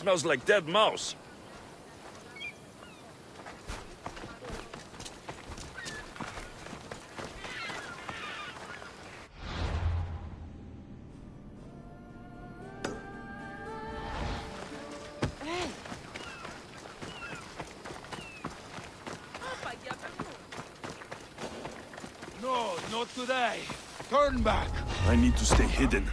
smells like dead mouse. No, not today. Turn back. I need to stay hidden.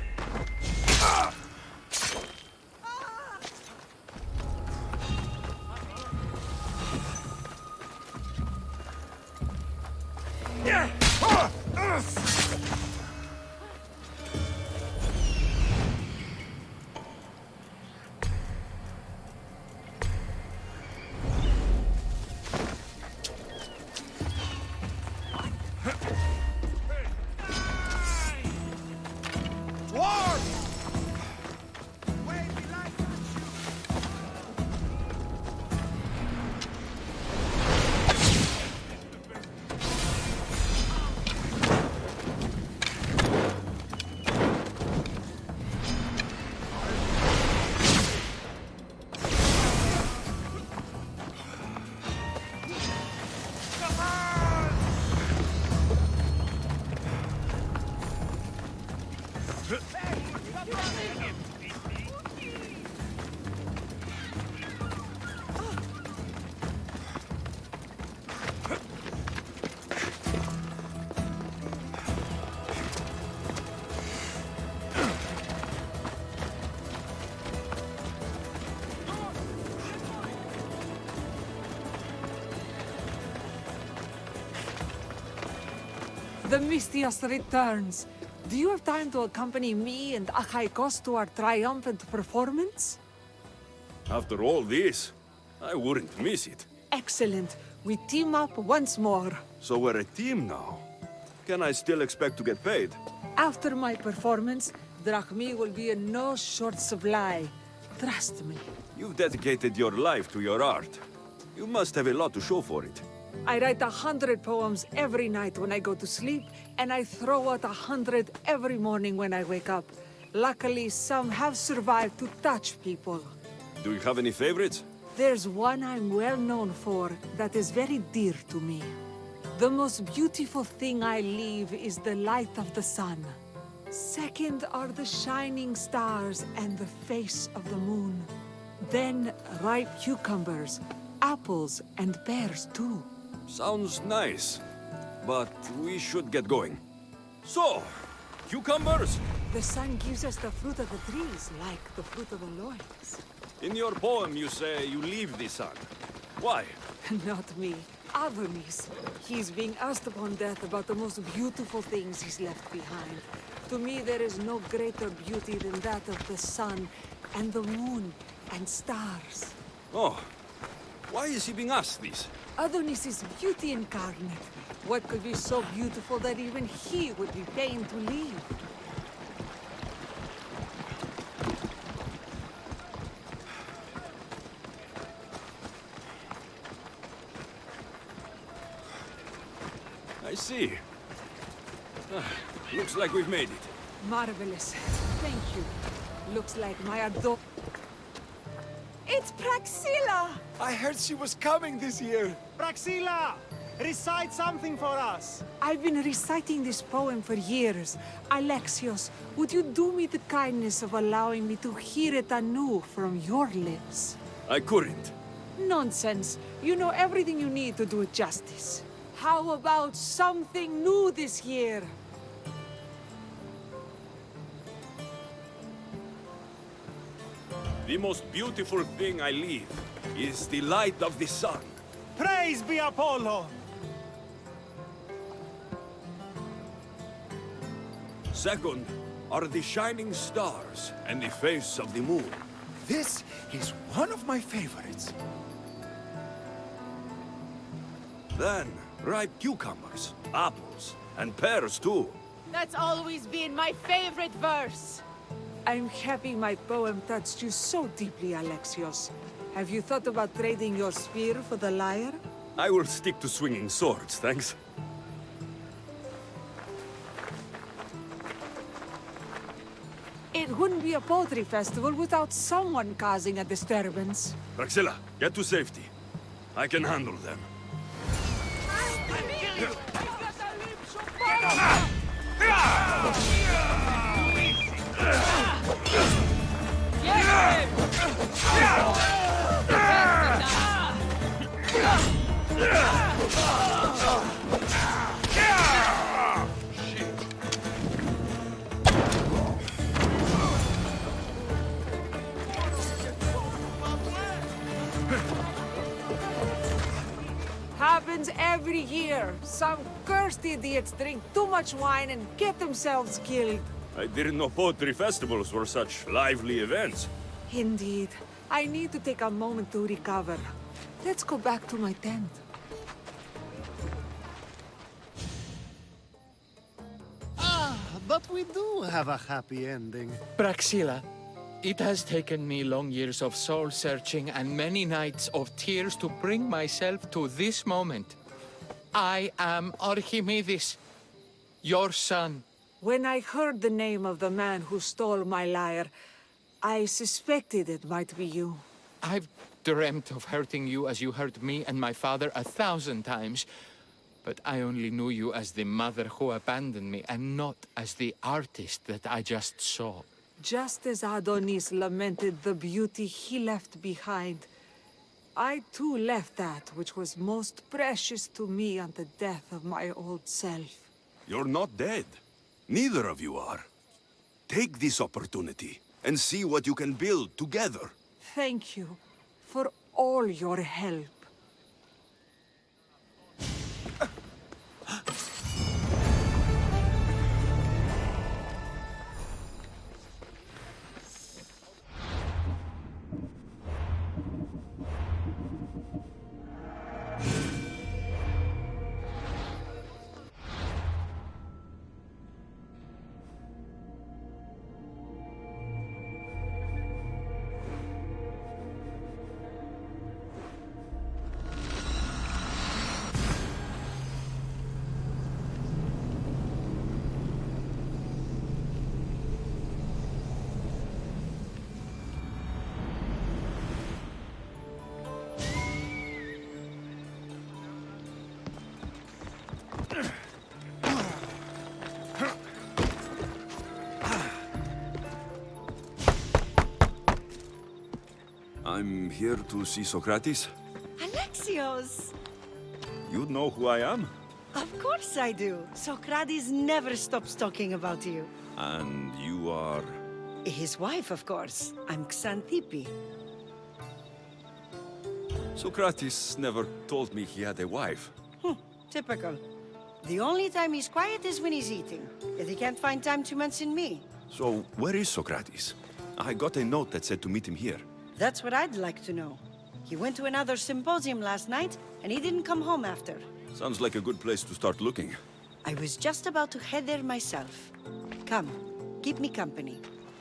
The Mystios returns. Do you have time to accompany me and Achaikos to our triumphant performance? After all this, I wouldn't miss it. Excellent. We team up once more. So we're a team now. Can I still expect to get paid? After my performance, drachmi will be in no short supply. Trust me. You've dedicated your life to your art. You must have a lot to show for it. I write 100 poems every night when I go to sleep, and I throw out 100 every morning when I wake up. Luckily, some have survived to touch people. Do you have any favorites? There's one I'm well known for that is very dear to me. The most beautiful thing I leave is the light of the sun. Second are the shining stars and the face of the moon. Then ripe cucumbers, apples, and pears too. Sounds nice, but we should get going. So, cucumbers? The sun gives us the fruit of the trees, like the fruit of the loins. In your poem you say you leave the sun. Why? Not me. Adonis. He's being asked upon death about the most beautiful things he's left behind. To me, there is no greater beauty than that of the sun, and the moon, and stars. Oh, why is he being asked this? Adonis is beauty incarnate. What could be so beautiful that even he would be pained to leave? I see. Looks like we've made it. Marvelous. Thank you. Looks like my ador... It's Praxilla! I heard she was coming this year. Praxilla! Recite something for us! I've been reciting this poem for years. Alexios, would you do me the kindness of allowing me to hear it anew from your lips? I couldn't. Nonsense. You know everything you need to do it justice. How about something new this year? The most beautiful thing I leave is the light of the sun. Praise be Apollo! Second are the shining stars and the face of the moon. This is one of my favorites. Then, ripe cucumbers, apples, and pears too. That's always been my favorite verse. I'm happy my poem touched you so deeply, Alexios. Have you thought about trading your spear for the lyre? I will stick to swinging swords, thanks. It wouldn't be a poetry festival without someone causing a disturbance. Praxilla, get to safety. I can handle them. Happens every year. Some cursed idiots drink too much wine and get themselves killed. I didn't know poetry festivals were such lively events. Indeed. I need to take a moment to recover. Let's go back to my tent. But we do have a happy ending. Praxilla, it has taken me long years of soul-searching and many nights of tears to bring myself to this moment. I am Archimedes, your son. When I heard the name of the man who stole my lyre, I suspected it might be you. I've dreamt of hurting you as you hurt me and my father 1,000 times. But I only knew you as the mother who abandoned me, and not as the artist that I just saw. Just as Adonis lamented the beauty he left behind, I too left that which was most precious to me on the death of my old self. You're not dead. Neither of you are. Take this opportunity and see what you can build together. Thank you for all your help. I'm here to see Socrates. Alexios! You know who I am? Of course I do. Socrates never stops talking about you. And you are... His wife, of course. I'm Xanthippe. Socrates never told me he had a wife. Typical. The only time he's quiet is when he's eating. Yet he can't find time to mention me. So, where is Socrates? I got a note that said to meet him here. That's what I'd like to know. He went to another symposium last night, and he didn't come home after. Sounds like a good place to start looking. I was just about to head there myself. Come, keep me company.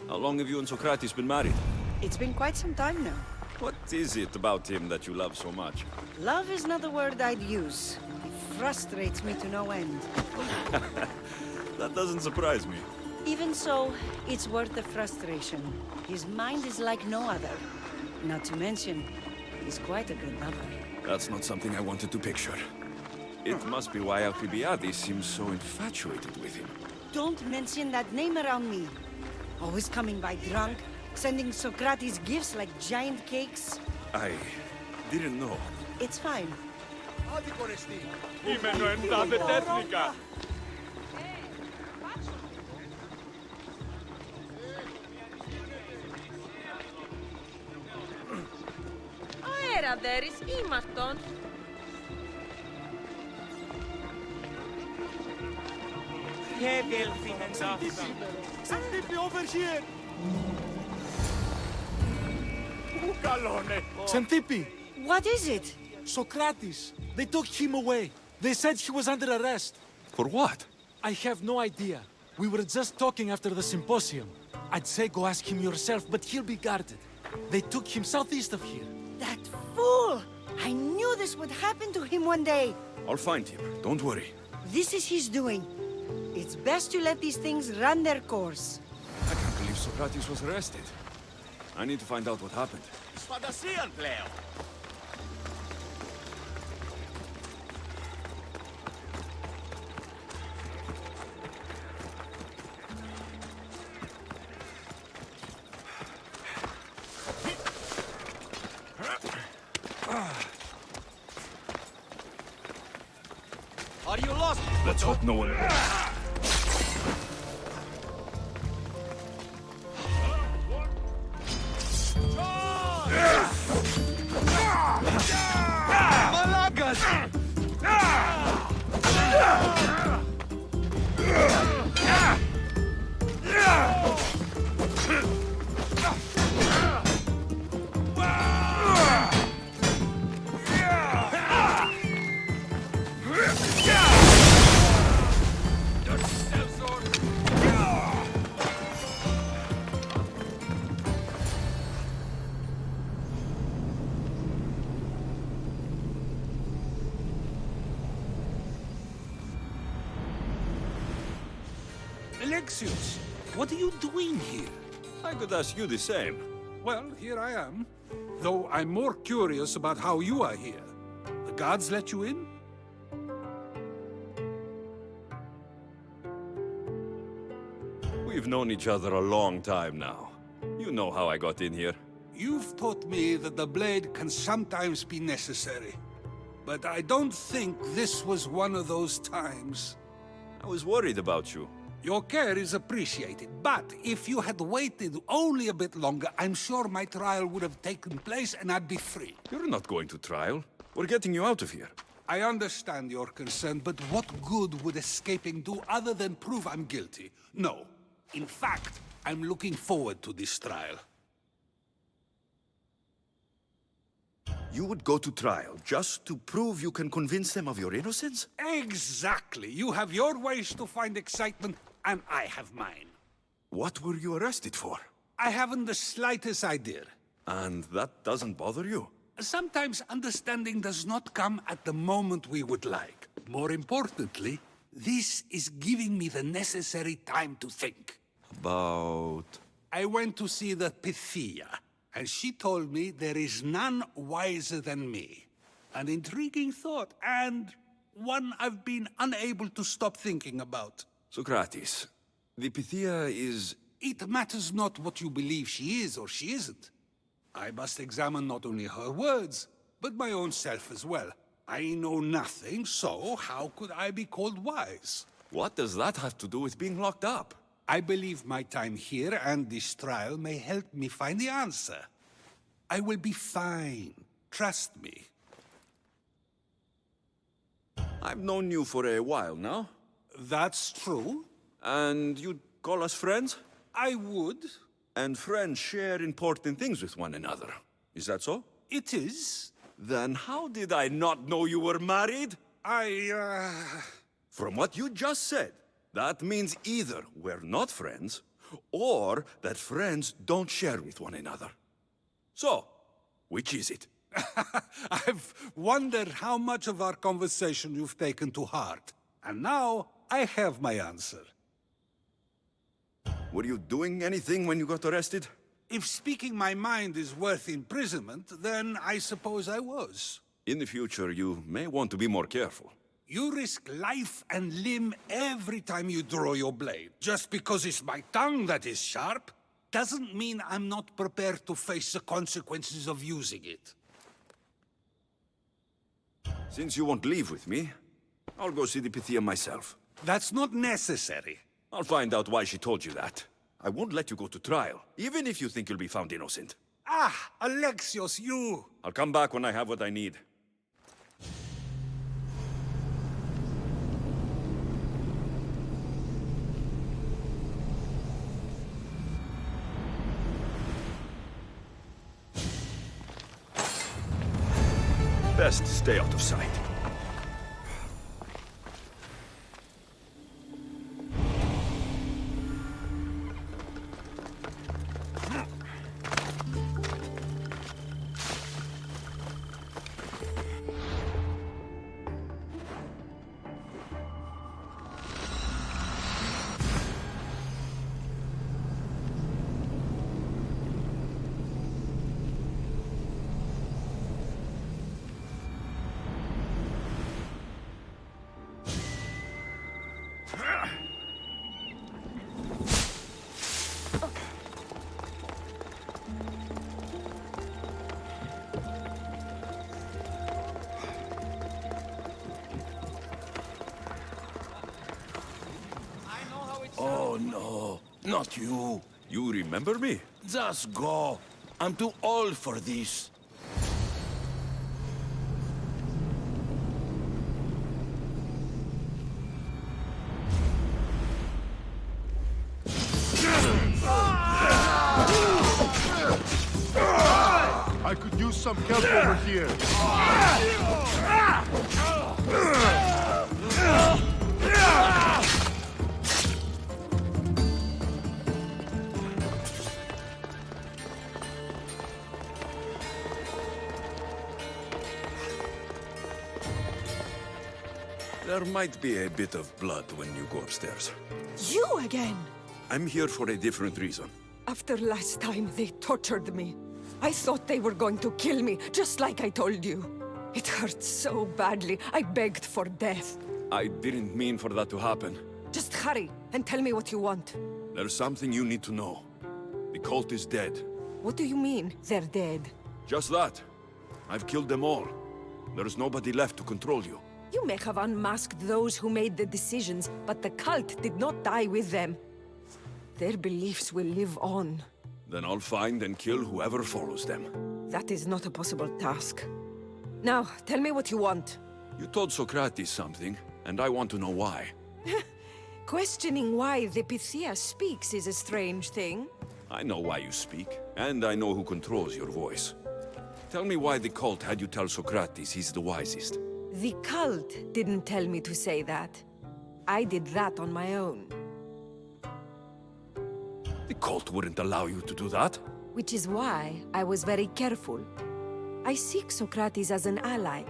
How long have you and Socrates been married? It's been quite some time now. What is it about him that you love so much? Love is not the word I'd use. He frustrates me to no end. That doesn't surprise me. Even so, it's worth the frustration. His mind is like no other. Not to mention, he's quite a good lover. That's not something I wanted to picture. It must be why Alcibiades seems so infatuated with him. Don't mention that name around me. Always coming by drunk, sending Socrates gifts like giant cakes. I didn't know. It's fine. Aera there is imaton. Xanthippe, over here! Xanthippe! What is it? Socrates! They took him away. They said he was under arrest. For what? I have no idea. We were just talking after the symposium. I'd say go ask him yourself, but he'll be guarded. They took him southeast of here. That fool! I knew this would happen to him one day. I'll find him. Don't worry. This is his doing. It's best to let these things run their course. I can't believe believe Socrates was arrested. I need to find out what happened. Spadassian, Leo. Are you lost? Let's hope no one... Malagas! Alexios, what are you doing here? I could ask you the same. Well, here I am. Though I'm more curious about how you are here. The guards let you in? We've known each other a long time now. You know how I got in here. You've taught me that the blade can sometimes be necessary. But I don't think this was one of those times. I was worried about you. Your care is appreciated, but if you had waited only a bit longer, I'm sure my trial would have taken place and I'd be free. You're not going to trial. We're getting you out of here. I understand your concern, but what good would escaping do other than prove I'm guilty? No. In fact, I'm looking forward to this trial. You would go to trial just to prove you can convince them of your innocence? Exactly. You have your ways to find excitement, and I have mine. What were you arrested for? I haven't the slightest idea. And that doesn't bother you? Sometimes understanding does not come at the moment we would like. More importantly, this is giving me the necessary time to think. About... I went to see the Pythia, and she told me there is none wiser than me. An intriguing thought, and one I've been unable to stop thinking about. Socrates, the Pythia is... It matters not what you believe she is or she isn't. I must examine not only her words, but my own self as well. I know nothing, so how could I be called wise? What does that have to do with being locked up? I believe my time here and this trial may help me find the answer. I will be fine. Trust me. I've known you for a while now. That's true. And you'd call us friends? I would. And friends share important things with one another. Is that so? It is. Then how did I not know you were married? From what you just said, that means either we're not friends, or that friends don't share with one another. So, which is it? I've wondered how much of our conversation you've taken to heart. And now, I have my answer. Were you doing anything when you got arrested? If speaking my mind is worth imprisonment, then I suppose I was. In the future, you may want to be more careful. You risk life and limb every time you draw your blade. Just because it's my tongue that is sharp, doesn't mean I'm not prepared to face the consequences of using it. Since you won't leave with me, I'll go see the Pythia myself. That's not necessary. I'll find out why she told you that. I won't let you go to trial, even if you think you'll be found innocent. Ah, Alexios, you! I'll come back when I have what I need. Best stay out of sight. Not you. You remember me? Just go. I'm too old for this. I could use some help over here. There might be a bit of blood when you go upstairs. You again! I'm here for a different reason. After last time, they tortured me. I thought they were going to kill me, just like I told you. It hurt so badly, I begged for death. I didn't mean for that to happen. Just hurry, and tell me what you want. There's something you need to know. The cult is dead. What do you mean, they're dead? Just that. I've killed them all. There's nobody left to control you. You may have unmasked those who made the decisions, but the cult did not die with them. Their beliefs will live on. Then I'll find and kill whoever follows them. That is not a possible task. Now, tell me what you want. You told Socrates something, and I want to know why. Questioning why the Pythia speaks is a strange thing. I know why you speak, and I know who controls your voice. Tell me why the cult had you tell Socrates he's the wisest. The cult didn't tell me to say that. I did that on my own. The cult wouldn't allow you to do that. Which is why I was very careful. I seek Socrates as an ally,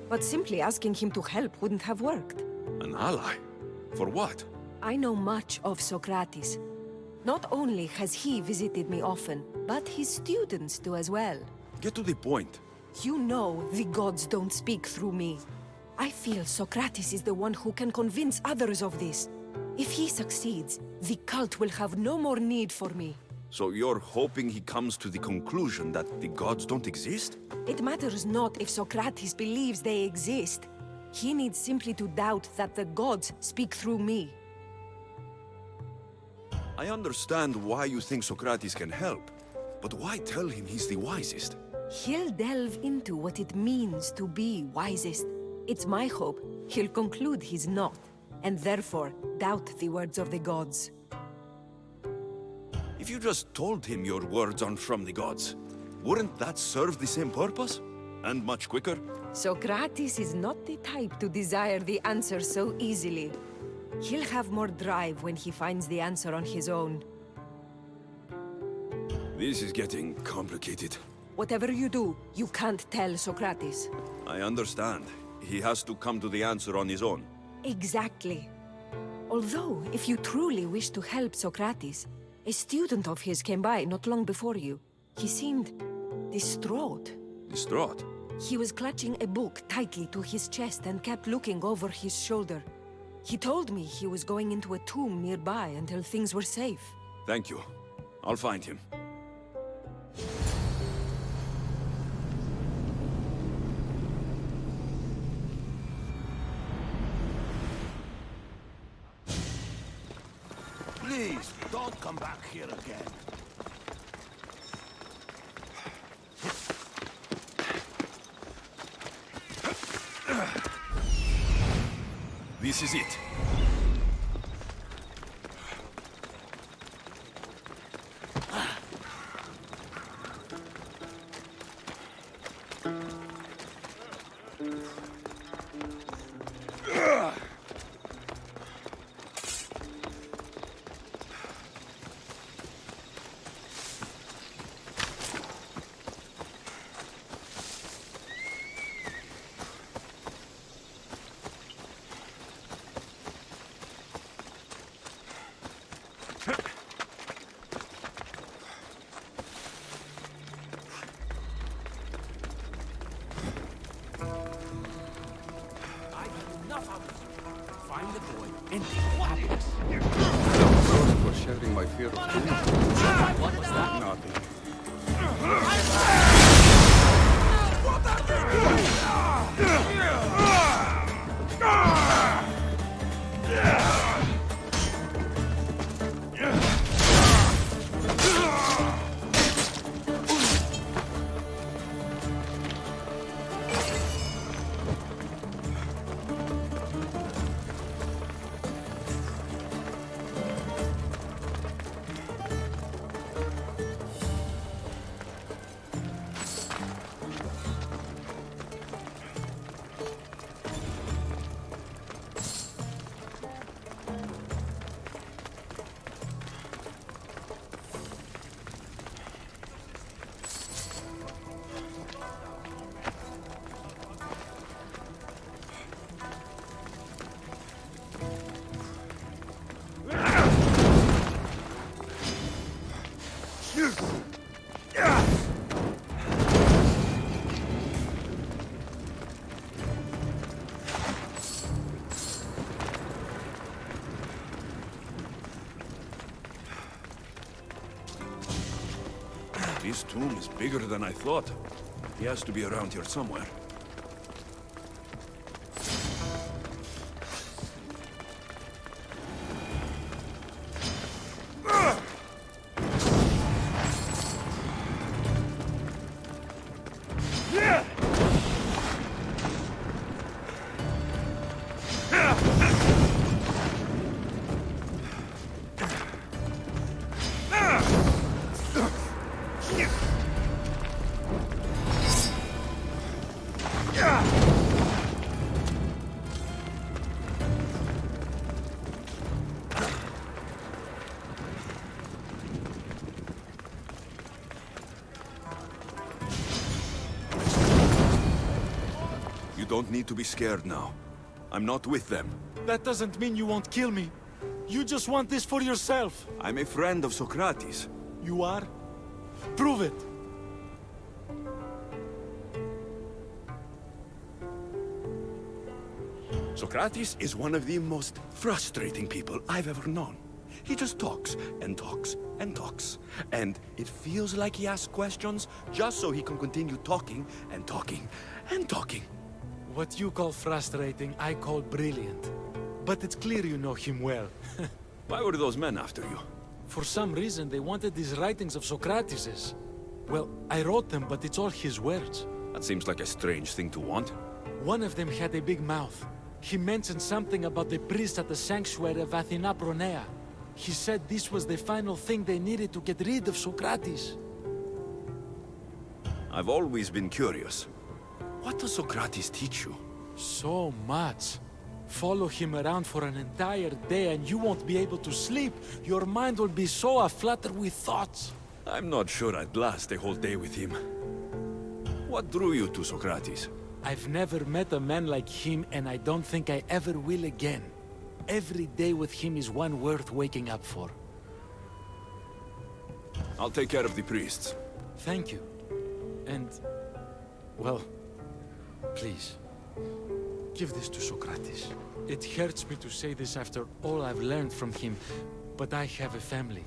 but simply asking him to help wouldn't have worked. An ally? For what? I know much of Socrates. Not only has he visited me often, but his students do as well. Get to the point. You know the gods don't speak through me. I feel Socrates is the one who can convince others of this. If he succeeds, the cult will have no more need for me. So you're hoping he comes to the conclusion that the gods don't exist? It matters not if Socrates believes they exist. He needs simply to doubt that the gods speak through me. I understand why you think Socrates can help, but why tell him he's the wisest? He'll delve into what it means to be wisest. It's my hope he'll conclude he's not, and therefore doubt the words of the gods. If you just told him your words aren't from the gods, wouldn't that serve the same purpose? And much quicker? Socrates is not the type to desire the answer so easily. He'll have more drive when he finds the answer on his own. This is getting complicated. Whatever you do, you can't tell Socrates. I understand. He has to come to the answer on his own. Exactly. Although, if you truly wish to help Socrates, a student of his came by not long before you. He seemed distraught. Distraught? He was clutching a book tightly to his chest and kept looking over his shoulder. He told me he was going into a tomb nearby until things were safe. Thank you. I'll find him. Please, don't come back here again. This is it. Sorry for sharing my fear of doom. What was that? Nothing. tomb is bigger than I thought. He has to be around here somewhere. You don't need to be scared now. I'm not with them. That doesn't mean you won't kill me. You just want this for yourself. I'm a friend of Socrates. You are? Prove it. Socrates is one of the most frustrating people I've ever known. He just talks and talks and talks. And it feels like he asks questions just so he can continue talking and talking and talking. What you call frustrating, I call brilliant. But it's clear you know him well. Why were those men after you? For some reason, they wanted these writings of Socrates's. Well, I wrote them, but it's all his words. That seems like a strange thing to want. One of them had a big mouth. He mentioned something about the priest at the sanctuary of Athena Pronea. He said this was the final thing they needed to get rid of Socrates. I've always been curious. What does Socrates teach you? So much. Follow him around for an entire day and you won't be able to sleep. Your mind will be so aflutter with thoughts. I'm not sure I'd last a whole day with him. What drew you to Socrates? I've never met a man like him and I don't think I ever will again. Every day with him is one worth waking up for. I'll take care of the priests. Thank you. And, well, please, give this to Socrates. It hurts me to say this after all I've learned from him, but I have a family.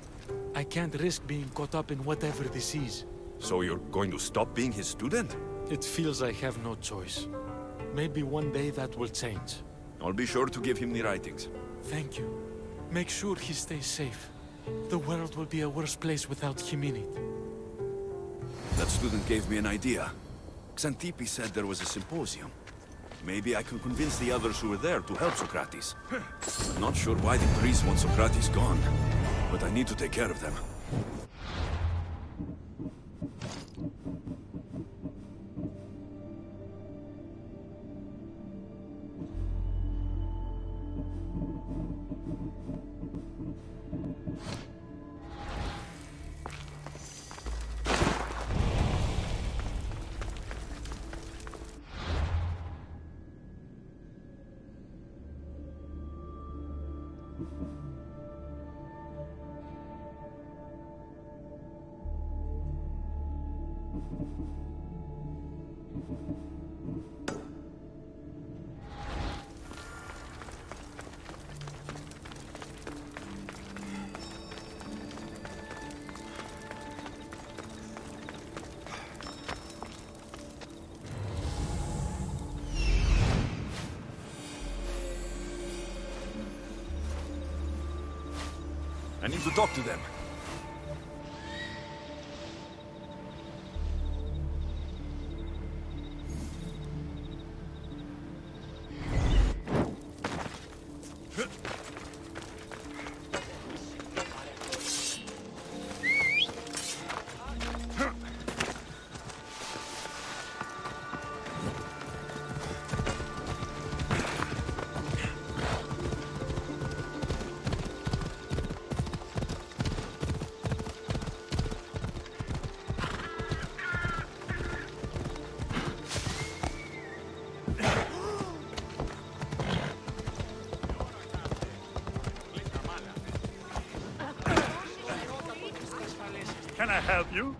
I can't risk being caught up in whatever this is. So you're going to stop being his student? It feels I have no choice. Maybe one day that will change. I'll be sure to give him the writings. Thank you. Make sure he stays safe. The world will be a worse place without him in it. That student gave me an idea. Xantippe said there was a symposium. Maybe I can convince the others who were there to help Socrates. I'm not sure why the priests want Socrates gone, but I need to take care of them. I need to talk to them. Can I help you?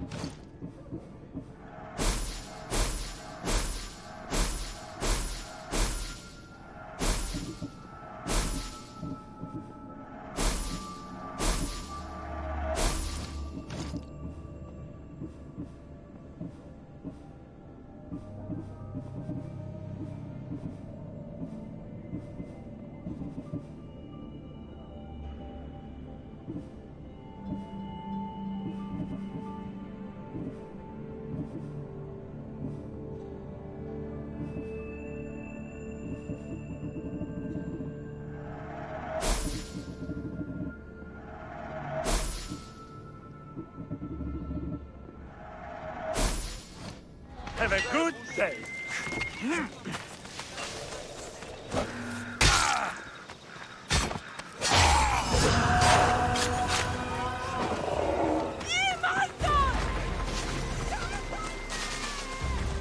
Have a good day.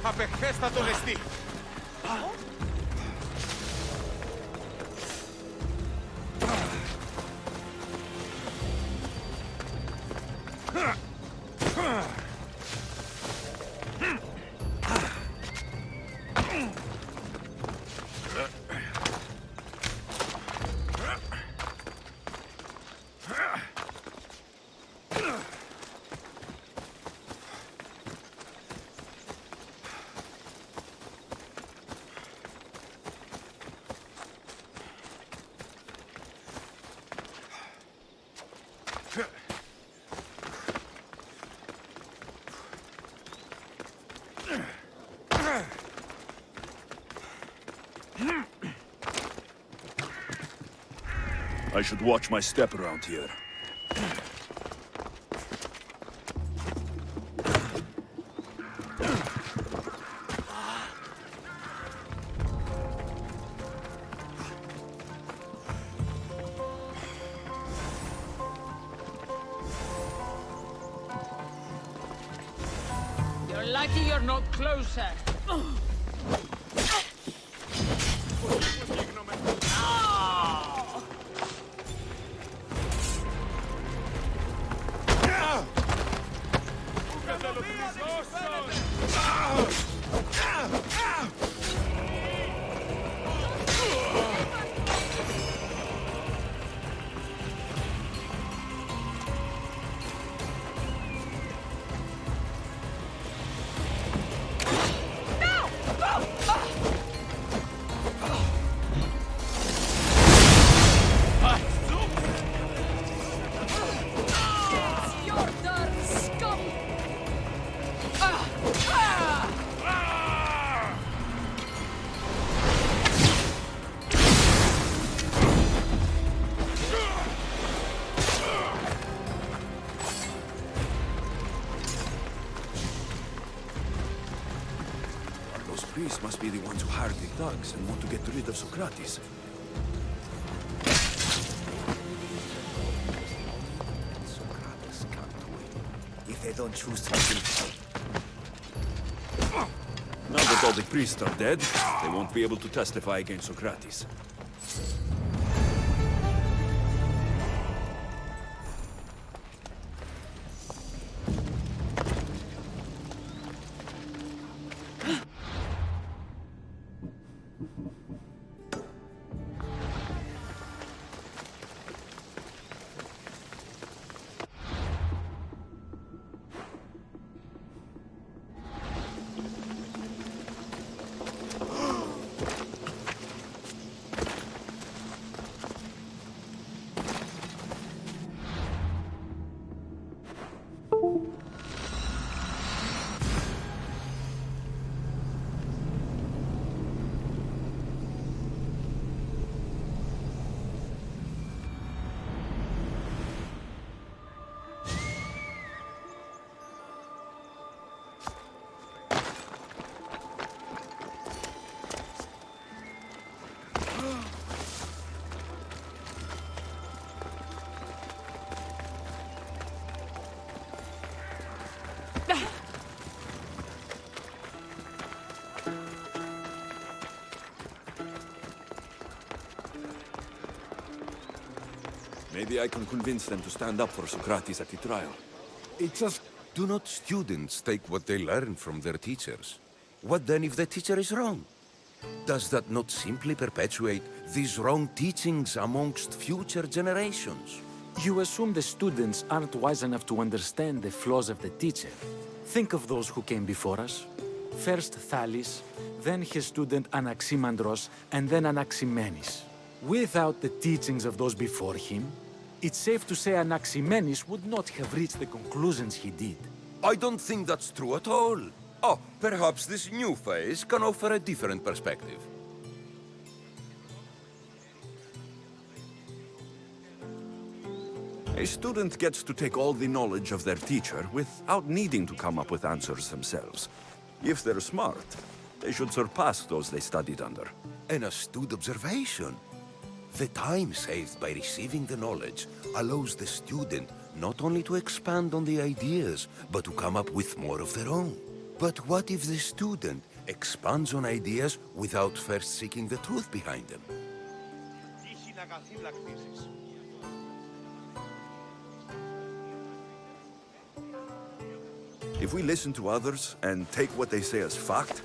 Απεχθέστατο λεστή. I should watch my step around here. You're lucky you're not closer. Those priests must be the ones who hired the thugs and want to get rid of Socrates. Socrates can't win if they don't choose to kill. Now that all the priests are dead, they won't be able to testify against Socrates. Maybe I can convince them to stand up for Socrates at the trial. It's just, do not students take what they learn from their teachers? What then if the teacher is wrong? Does that not simply perpetuate these wrong teachings amongst future generations? You assume the students aren't wise enough to understand the flaws of the teacher. Think of those who came before us. First Thales, then his student Anaximandros, and then Anaximenes. Without the teachings of those before him, it's safe to say Anaximenes would not have reached the conclusions he did. I don't think that's true at all. Oh, perhaps this new phase can offer a different perspective. A student gets to take all the knowledge of their teacher without needing to come up with answers themselves. If they're smart, they should surpass those they studied under. An astute observation. The time saved by receiving the knowledge allows the student not only to expand on the ideas, but to come up with more of their own. But what if the student expands on ideas without first seeking the truth behind them? If we listen to others and take what they say as fact,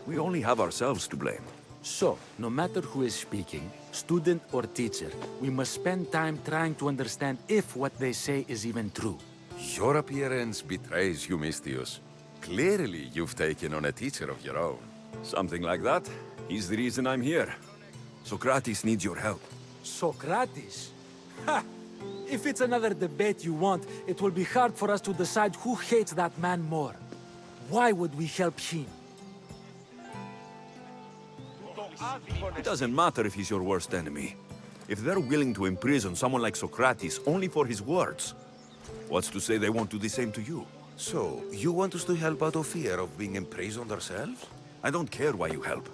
we only have ourselves to blame. So, no matter who is speaking, student or teacher, we must spend time trying to understand if what they say is even true. Your appearance betrays you, Mystius. Clearly, you've taken on a teacher of your own. Something like that. He's the reason I'm here. Socrates needs your help. Socrates? Ha! If it's another debate you want, it will be hard for us to decide who hates that man more. Why would we help him? It doesn't matter if he's your worst enemy. If they're willing to imprison someone like Socrates only for his words, what's to say they won't do the same to you? So, you want us to help out of fear of being imprisoned ourselves? I don't care why you help.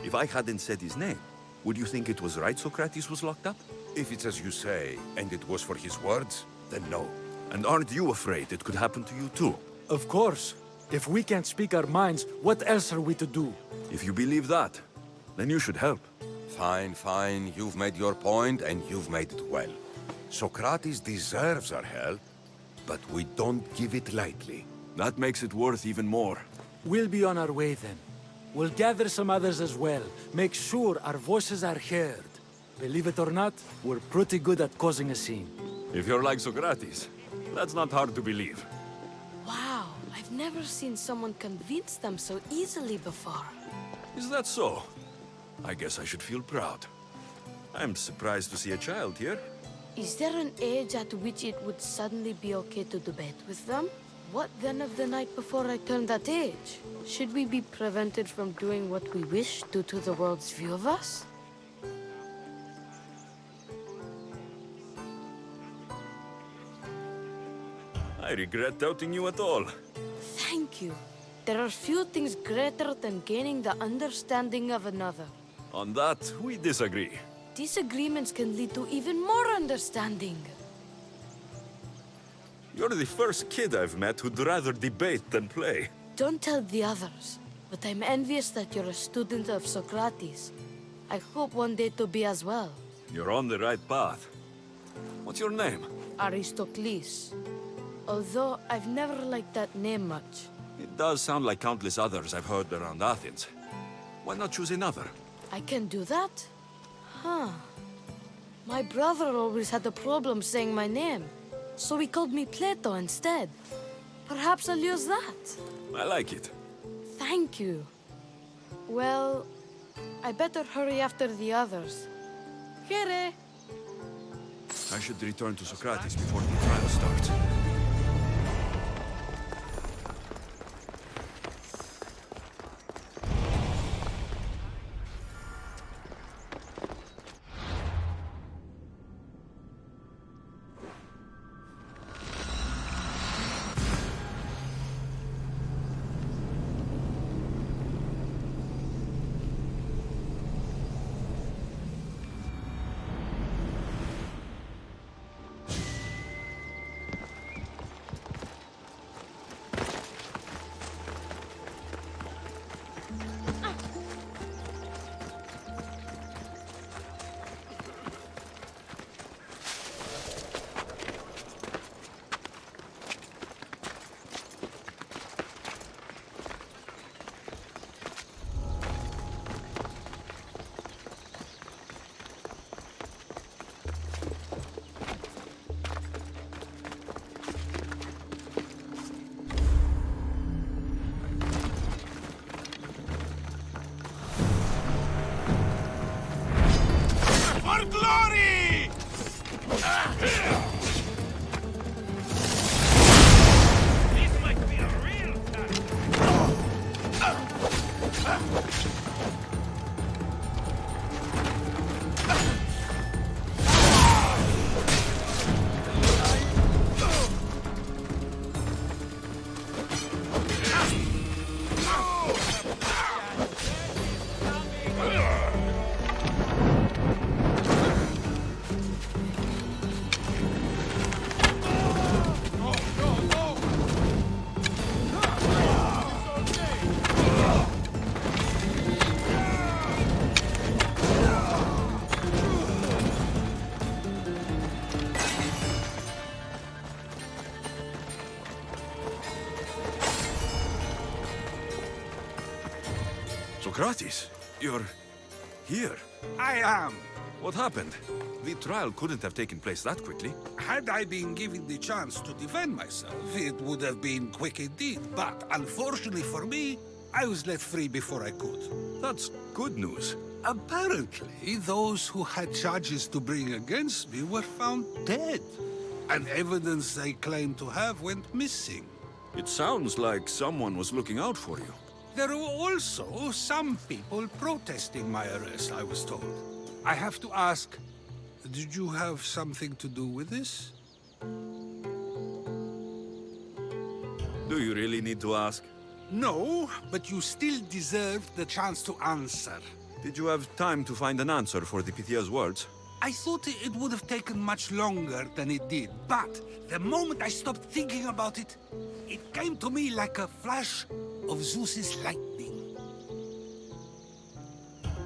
If I hadn't said his name, would you think it was right Socrates was locked up? If it's as you say, and it was for his words, then no. And aren't you afraid it could happen to you too? Of course. If we can't speak our minds, what else are we to do? If you believe that, then you should help. Fine, fine. You've made your point, and you've made it well. Socrates deserves our help, but we don't give it lightly. That makes it worth even more. We'll be on our way then. We'll gather some others as well. Make sure our voices are heard. Believe it or not, we're pretty good at causing a scene. If you're like Socrates, that's not hard to believe. Wow, I've never seen someone convince them so easily before. Is that so? I guess I should feel proud. I'm surprised to see a child here. Is there an age at which it would suddenly be okay to debate with them? What then of the night before I turned that age? Should we be prevented from doing what we wish due to the world's view of us? I regret doubting you at all. Thank you. There are few things greater than gaining the understanding of another. On that, we disagree. Disagreements can lead to even more understanding. You're the first kid I've met who'd rather debate than play. Don't tell the others, but I'm envious that you're a student of Socrates. I hope one day to be as well. You're on the right path. What's your name? Aristocles. Although I've never liked that name much. It does sound like countless others I've heard around Athens. Why not choose another? I can do that? Huh. My brother always had a problem saying my name, so he called me Plato instead. Perhaps I'll use that. I like it. Thank you. Well, I better hurry after the others. Here. I should return to Socrates before the trial starts. Socrates, you're here. I am. What happened? The trial couldn't have taken place that quickly. Had I been given the chance to defend myself, it would have been quick indeed. But unfortunately for me, I was let free before I could. That's good news. Apparently, those who had charges to bring against me were found dead. And evidence they claimed to have went missing. It sounds like someone was looking out for you. There were also some people protesting my arrest, I was told. I have to ask, did you have something to do with this? Do you really need to ask? No, but you still deserve the chance to answer. Did you have time to find an answer for the Pythia's words? I thought it would have taken much longer than it did, but the moment I stopped thinking about it, it came to me like a flash of Zeus's lightning.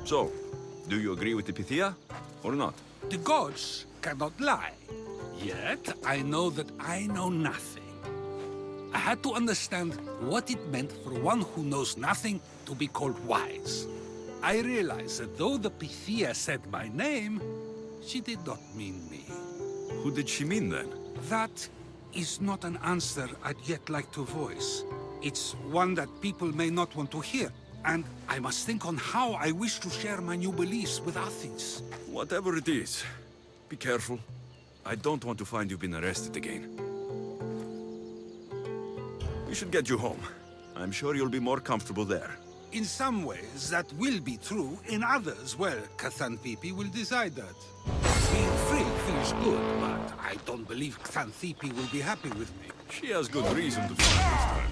So, do you agree with the Pythia, or not? The gods cannot lie. Yet, I know that I know nothing. I had to understand what it meant for one who knows nothing to be called wise. I realized that though the Pythia said my name, she did not mean me. Who did she mean then? That is not an answer I'd yet like to voice. It's one that people may not want to hear, and I must think on how I wish to share my new beliefs with Athens. Whatever it is, be careful. I don't want to find you've been arrested again. We should get you home. I'm sure you'll be more comfortable there. In some ways, that will be true. In others, well, Xanthippe will decide that. Being free feels good, but I don't believe Xanthippe will be happy with me. She has good reason to be this time.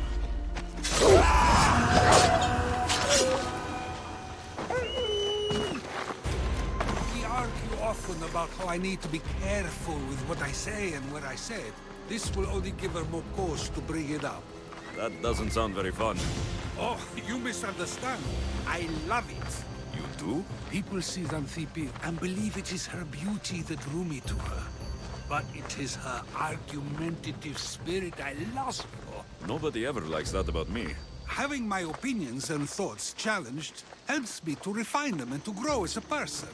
We argue often about how I need to be careful with what I say and where I say it. This will only give her more cause to bring it up. That doesn't sound very fun. Oh, you misunderstand. I love it. You do? People see Xanthippe and believe it is her beauty that drew me to her. But it is her argumentative spirit I lust for. Nobody ever likes that about me. Having my opinions and thoughts challenged helps me to refine them and to grow as a person.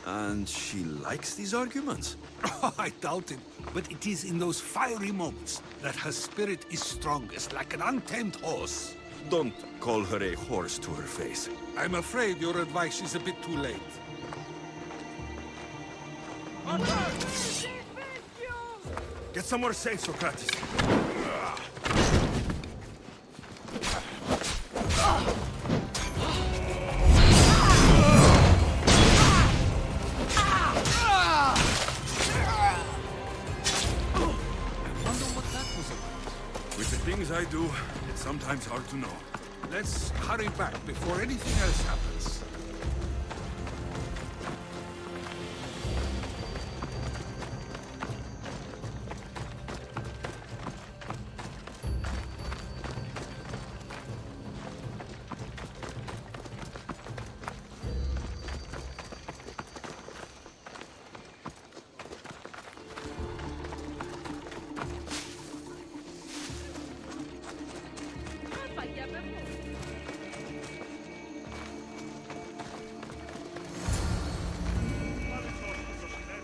And she likes these arguments? Oh, I doubt it. But it is in those fiery moments that her spirit is strongest, like an untamed horse. Don't call her a horse to her face. I'm afraid your advice is a bit too late. Get somewhere safe, Socrates. With the things I do, it's sometimes hard to know. Let's hurry back before anything else happens.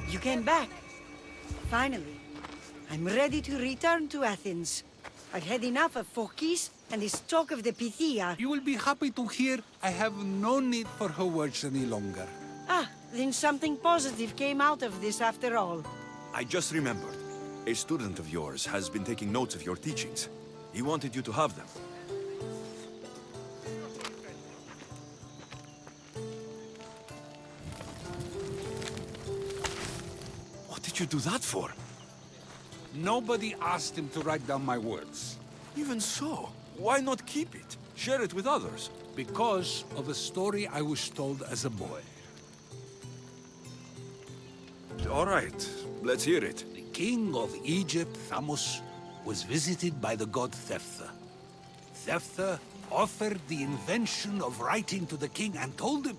You came back. Finally. I'm ready to return to Athens. I've had enough of Phorkys and his talk of the Pythia. You will be happy to hear I have no need for her words any longer. Ah, then something positive came out of this after all. I just remembered. A student of yours has been taking notes of your teachings. He wanted you to have them. What did you do that for? Nobody asked him to write down my words. Even so, why not keep it? Share it with others. Because of a story I was told as a boy. All right, let's hear it. The king of Egypt, Thamos, was visited by the god Thephtha. Thephtha offered the invention of writing to the king and told him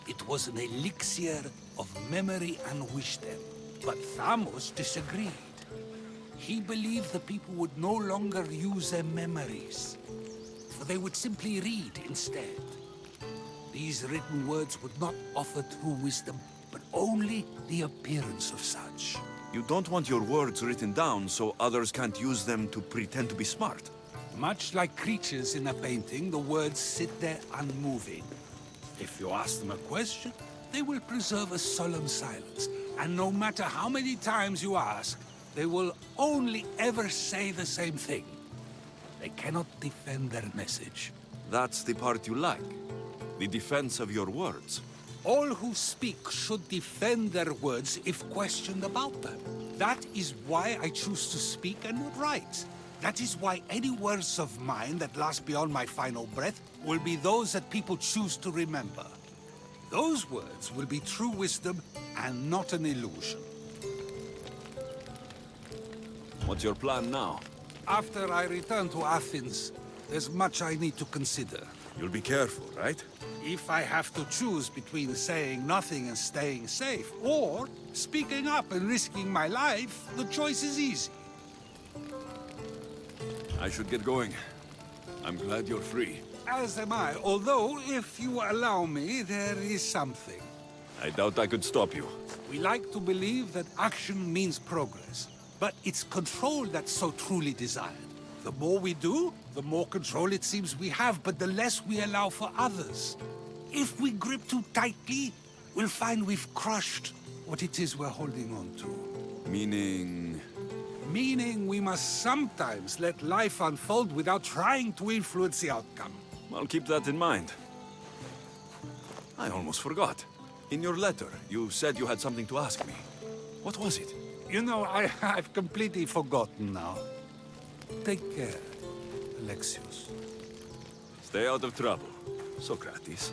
it was an elixir of memory and wisdom. But Thamos disagreed. He believed the people would no longer use their memories, for they would simply read instead. These written words would not offer true wisdom, but only the appearance of such. You don't want your words written down so others can't use them to pretend to be smart. Much like creatures in a painting, the words sit there unmoving. If you ask them a question, they will preserve a solemn silence. And no matter how many times you ask, they will only ever say the same thing. They cannot defend their message. That's the part you like. The defense of your words. All who speak should defend their words if questioned about them. That is why I choose to speak and not write. That is why any words of mine that last beyond my final breath will be those that people choose to remember. Those words will be true wisdom and not an illusion. What's your plan now? After I return to Athens, there's much I need to consider. You'll be careful, right? If I have to choose between saying nothing and staying safe, or speaking up and risking my life, the choice is easy. I should get going. I'm glad you're free. As am I, although, if you allow me, there is something. I doubt I could stop you. We like to believe that action means progress, but it's control that's so truly desired. The more we do, the more control it seems we have, but the less we allow for others. If we grip too tightly, we'll find we've crushed what it is we're holding on to. Meaning... Meaning we must sometimes let life unfold without trying to influence the outcome. I'll keep that in mind. I almost forgot. In your letter, you said you had something to ask me. What was it? You know, I've completely forgotten now. Take care, Alexios. Stay out of trouble, Socrates.